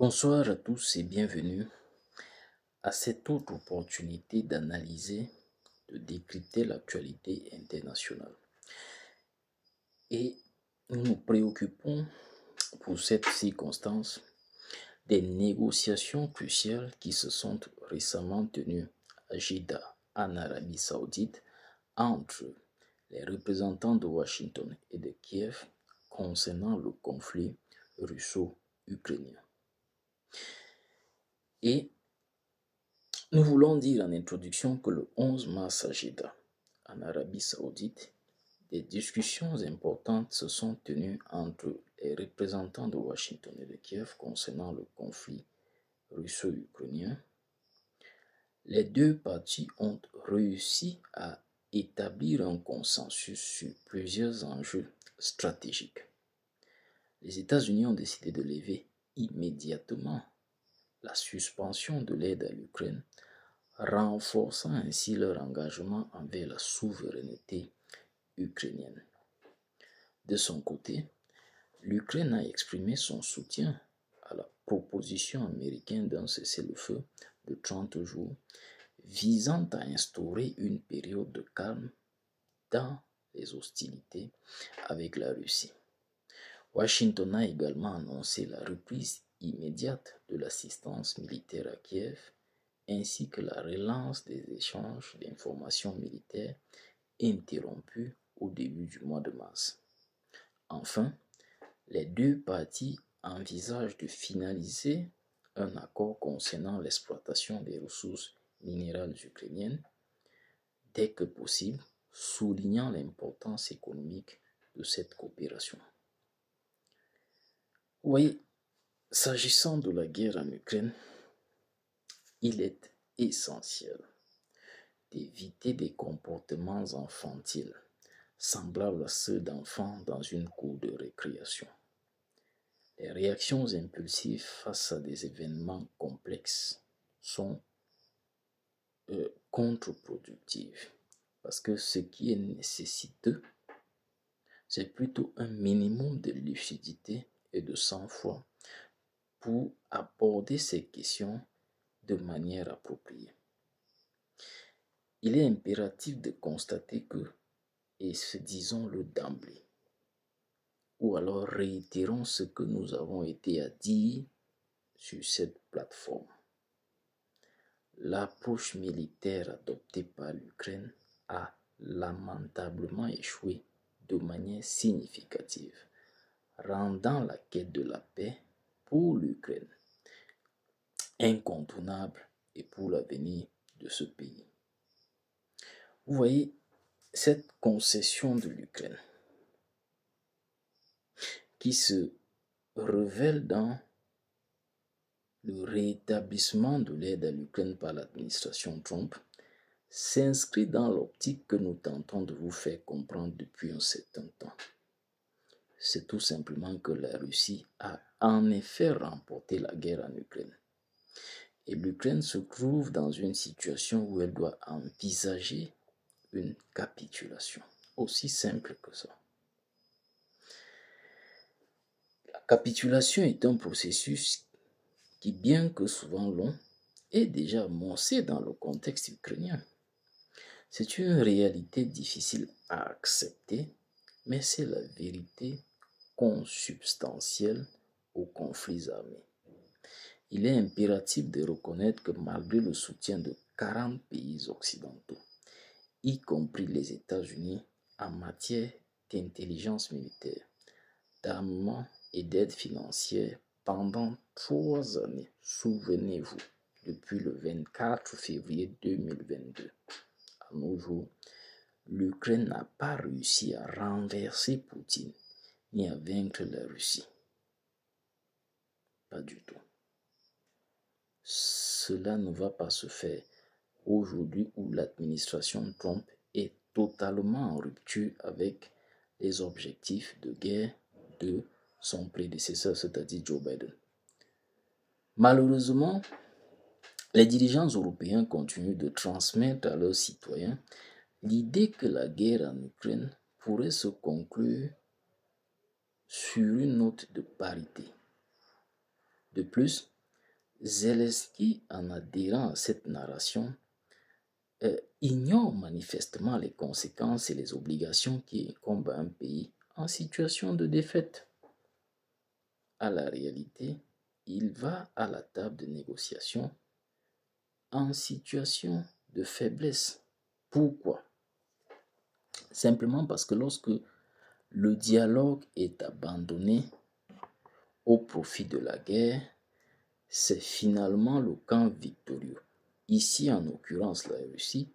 Bonsoir à tous et bienvenue à cette autre opportunité d'analyser, de décrypter l'actualité internationale. Et nous nous préoccupons pour cette circonstance des négociations cruciales qui se sont récemment tenues à Jeddah, en Arabie Saoudite, entre les représentants de Washington et de Kiev concernant le conflit russo-ukrainien. Et nous voulons dire en introduction que le 11 mars à Jeddah, en Arabie Saoudite, des discussions importantes se sont tenues entre les représentants de Washington et de Kiev concernant le conflit russo-ukrainien. Les deux parties ont réussi à établir un consensus sur plusieurs enjeux stratégiques. Les États-Unis ont décidé de lever immédiatement la suspension de l'aide à l'Ukraine, renforçant ainsi leur engagement envers la souveraineté ukrainienne. De son côté, l'Ukraine a exprimé son soutien à la proposition américaine d'un cessez-le-feu de 30 jours visant à instaurer une période de calme dans les hostilités avec la Russie. Washington a également annoncé la reprise immédiate de l'assistance militaire à Kiev ainsi que la relance des échanges d'informations militaires interrompus au début du mois de mars. Enfin, les deux parties envisagent de finaliser un accord concernant l'exploitation des ressources minérales ukrainiennes dès que possible, soulignant l'importance économique de cette coopération. Oui, s'agissant de la guerre en Ukraine, il est essentiel d'éviter des comportements infantiles, semblables à ceux d'enfants dans une cour de récréation. Les réactions impulsives face à des événements complexes sont contre-productives, parce que ce qui est nécessiteux, c'est plutôt un minimum de lucidité et de sang-froid pour aborder ces questions de manière appropriée. Il est impératif de constater que, et disons-le d'emblée, ou alors réitérons ce que nous avons été à dire sur cette plateforme. L'approche militaire adoptée par l'Ukraine a lamentablement échoué de manière significative, rendant la quête de la paix pour l'Ukraine incontournable et pour l'avenir de ce pays. Vous voyez, cette concession de l'Ukraine qui se révèle dans le rétablissement de l'aide à l'Ukraine par l'administration Trump s'inscrit dans l'optique que nous tentons de vous faire comprendre depuis un certain temps. C'est tout simplement que la Russie a en effet remporté la guerre en Ukraine. Et l'Ukraine se trouve dans une situation où elle doit envisager une capitulation. Aussi simple que ça. La capitulation est un processus qui, bien que souvent long, est déjà amorcé dans le contexte ukrainien. C'est une réalité difficile à accepter, mais c'est la vérité consubstantielle aux conflits armés. Il est impératif de reconnaître que malgré le soutien de 40 pays occidentaux, y compris les États-Unis, en matière d'intelligence militaire, d'armement et d'aide financière pendant 3 années, souvenez-vous, depuis le 24 février 2022 à nos jours, l'Ukraine n'a pas réussi à renverser Poutine ni à vaincre la Russie. Pas du tout. Cela ne va pas se faire aujourd'hui où l'administration Trump est totalement en rupture avec les objectifs de guerre de son prédécesseur, c'est-à-dire Joe Biden. Malheureusement, les dirigeants européens continuent de transmettre à leurs citoyens l'idée que la guerre en Ukraine pourrait se conclure sur une note de parité. De plus, Zelensky, en adhérant à cette narration, ignore manifestement les conséquences et les obligations qui incombent à un pays en situation de défaite. À la réalité, il va à la table de négociation en situation de faiblesse. Pourquoi? Simplement parce que lorsque le dialogue est abandonné au profit de la guerre, c'est finalement le camp victorieux, ici en l'occurrence la Russie,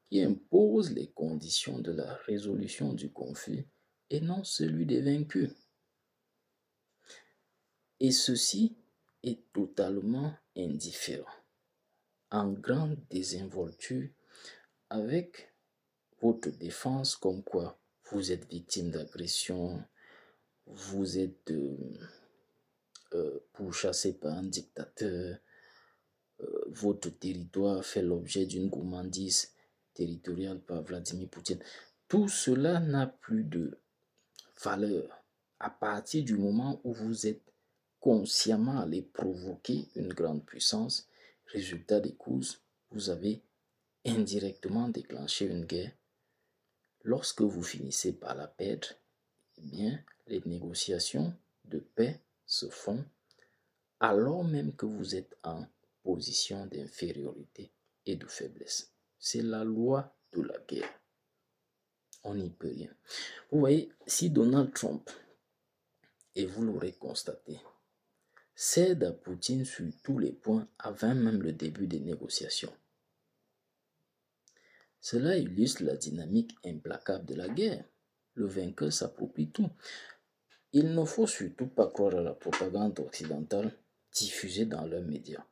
qui impose les conditions de la résolution du conflit et non celui des vaincus. Et ceci est totalement indifférent, en grande désinvolture avec votre défense comme quoi vous êtes victime d'agression, vous êtes pourchassé par un dictateur, votre territoire fait l'objet d'une gourmandise territoriale par Vladimir Poutine. Tout cela n'a plus de valeur à partir du moment où vous êtes consciemment allé provoquer une grande puissance. Résultat des courses, vous avez indirectement déclenché une guerre. Lorsque vous finissez par la perdre, eh bien, les négociations de paix se font alors même que vous êtes en position d'infériorité et de faiblesse. C'est la loi de la guerre. On n'y peut rien. Vous voyez, si Donald Trump, et vous l'aurez constaté, cède à Poutine sur tous les points avant même le début des négociations, cela illustre la dynamique implacable de la guerre. Le vainqueur s'approprie tout. Il ne faut surtout pas croire à la propagande occidentale diffusée dans leurs médias.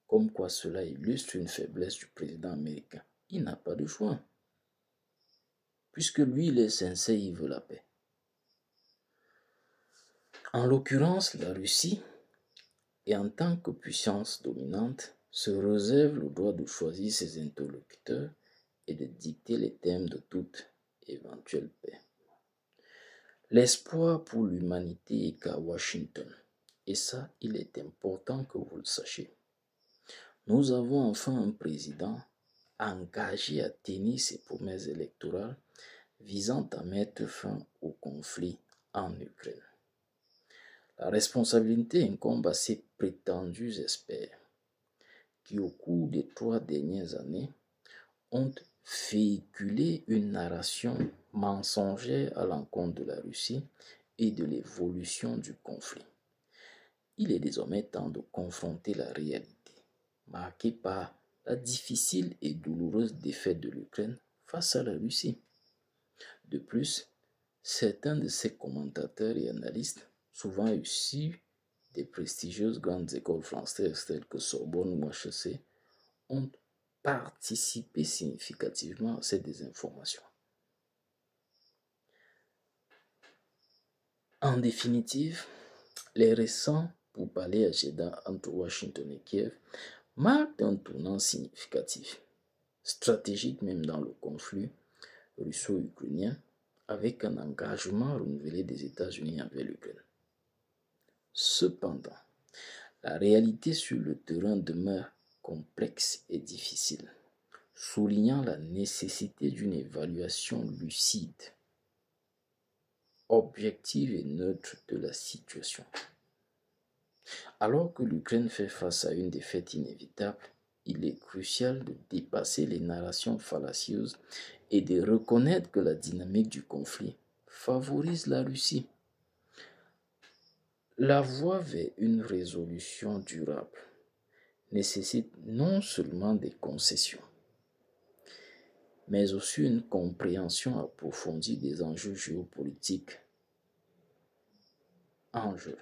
Comme quoi cela illustre une faiblesse du président américain. Il n'a pas de choix. Puisque lui, il est sincère, il veut la paix. En l'occurrence, la Russie, et en tant que puissance dominante, se réserve le droit de choisir ses interlocuteurs et de dicter les thèmes de toute éventuelle paix. L'espoir pour l'humanité est qu'à Washington, et ça, il est important que vous le sachiez. Nous avons enfin un président engagé à tenir ses promesses électorales visant à mettre fin au conflit en Ukraine. La responsabilité incombe à ces prétendus experts qui, au cours des 3 dernières années, ont véhiculé une narration mensongère à l'encontre de la Russie et de l'évolution du conflit. Il est désormais temps de confronter la réalité, marquée par la difficile et douloureuse défaite de l'Ukraine face à la Russie. De plus, certains de ces commentateurs et analystes, souvent issus des prestigieuses grandes écoles françaises telles que Sorbonne ou HEC, ont participé significativement à cette désinformation. En définitive, les récents pourparlers à Jeddah entre Washington et Kiev marquent un tournant significatif, stratégique même dans le conflit russo-ukrainien, avec un engagement renouvelé des États-Unis envers l'Ukraine. Cependant, la réalité sur le terrain demeure complexe et difficile, soulignant la nécessité d'une évaluation lucide, objective et neutre de la situation. Alors que l'Ukraine fait face à une défaite inévitable, il est crucial de dépasser les narrations fallacieuses et de reconnaître que la dynamique du conflit favorise la Russie. La voie vers une résolution durable nécessite non seulement des concessions, mais aussi une compréhension approfondie des enjeux géopolitiques en jeu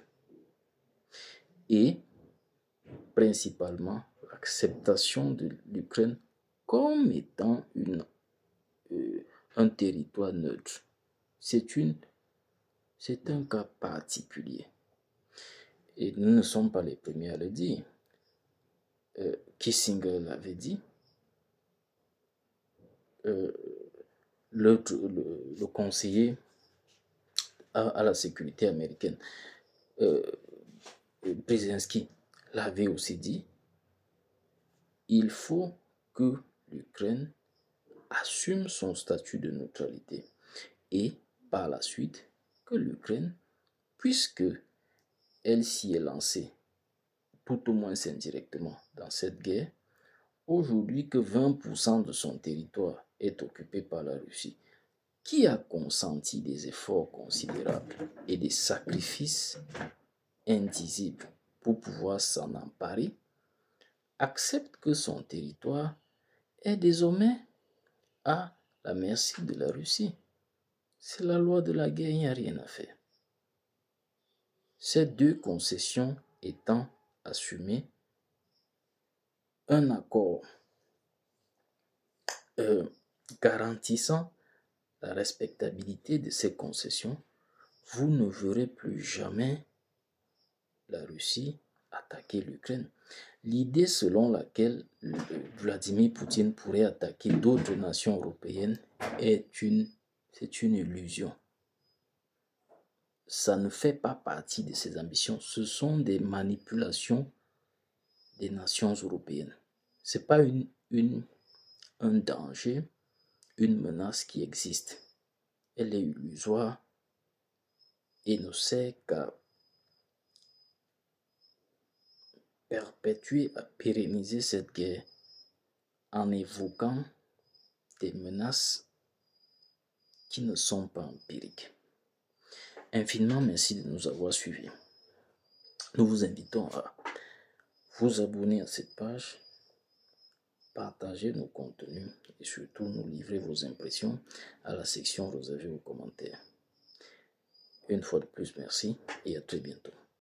et principalement l'acceptation de l'Ukraine comme étant un territoire neutre. C'est un cas particulier. Et nous ne sommes pas les premiers à le dire. Kissinger l'avait dit. Le conseiller à la sécurité américaine, Brzezinski, l'avait aussi dit, il faut que l'Ukraine assume son statut de neutralité et par la suite que l'Ukraine, puisque elle s'y est lancée, tout au moins indirectement, dans cette guerre, aujourd'hui que 20% de son territoire est occupé par la Russie, qui a consenti des efforts considérables et des sacrifices indicibles pour pouvoir s'en emparer, accepte que son territoire est désormais à la merci de la Russie. C'est la loi de la guerre, il n'y a rien à faire. Ces deux concessions étant assumées, un accord garantissant la respectabilité de ces concessions, vous ne verrez plus jamais la Russie attaquer l'Ukraine. L'idée selon laquelle Vladimir Poutine pourrait attaquer d'autres nations européennes c'est une illusion. Ça ne fait pas partie de ses ambitions. Ce sont des manipulations des nations européennes. Ce n'est pas un danger, une menace qui existe. Elle est illusoire et ne sert qu'à perpétuer, à pérenniser cette guerre en évoquant des menaces qui ne sont pas empiriques. Infiniment merci de nous avoir suivis. Nous vous invitons à vous abonner à cette page, partager nos contenus et surtout nous livrer vos impressions à la section réservée aux commentaires. Une fois de plus, merci et à très bientôt.